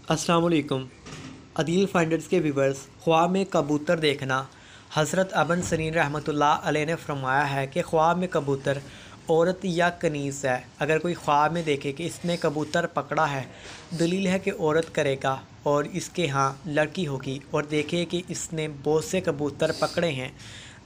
अस्सलाम वालेकुम। अदील फाइंडर्स के व्यूवर्स, ख्वाब में कबूतर देखना। हज़रत अबन सरीन रहमतुल्लाह अलैह ने फरमाया है कि ख्वाब में कबूतर औरत या कनीज़ है। अगर कोई ख्वाब में देखे कि इसने कबूतर पकड़ा है, दलील है कि औरत करेगा और इसके यहाँ लड़की होगी, और देखे कि इसने बहुत से कबूतर पकड़े हैं,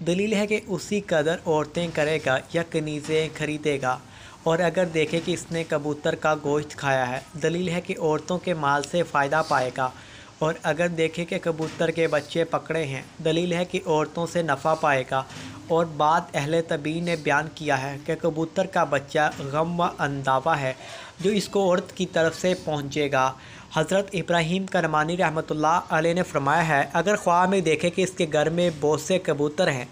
दलील है कि उसी कदर औरतें करेगा या कनीज़ें खरीदेगा। और अगर देखे कि इसने कबूतर का गोश्त खाया है, दलील है कि औरतों के माल से फ़ायदा पाएगा। और अगर देखे कि कबूतर के बच्चे पकड़े हैं, दलील है कि औरतों से नफ़ा पाएगा। और बाद अहले तबीन ने बयान किया है कि कबूतर का बच्चा गम व अंदावा है जो इसको औरत की तरफ से पहुँचेगा। हज़रत इब्राहीम करमानी रहमतुल्लाह अलैह ने फरमाया है, अगर ख्वाब में देखे कि इसके घर में बहुत से कबूतर हैं,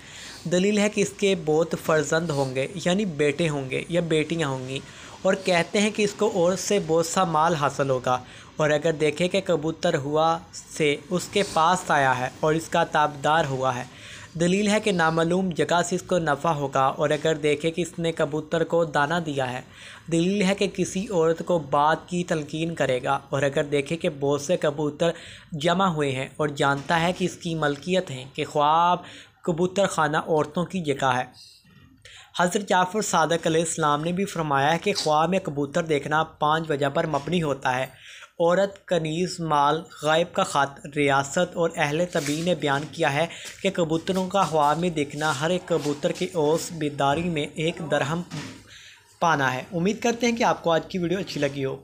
दलील है कि इसके बहुत फ़र्जंद होंगे, यानी बेटे होंगे या बेटियां होंगी, और कहते हैं कि इसको औरत से बहुत सा माल हासिल होगा। और अगर देखे कि कबूतर हुआ से उसके पास आया है और इसका ताबदार हुआ है, दलील है कि नामालूम जगह से इसको नफ़ा होगा। और अगर देखे कि इसने कबूतर को दाना दिया है, दलील है कि किसी औरत को बात की तलकीन करेगा। और अगर देखे कि बहुत से कबूतर जमा हुए हैं और जानता है कि इसकी मलकियत है कि ख्वाब कबूतर खाना औरतों की जगह है। हज़रत जाफ़र सादिक़ अलैहिस्सलाम ने भी फरमाया है कि ख्वाब में कबूतर देखना 5 वजह पर मबनी होता है: औरत, कनीज़, माल, गायब का ख़त, रियासत। और अहले तबीन ने बयान किया है कि कबूतरों का ख्वाब में देखना हर एक कबूतर की औस बेदारी में 1 दरहम पाना है। उम्मीद करते हैं कि आपको आज की वीडियो अच्छी लगी हो।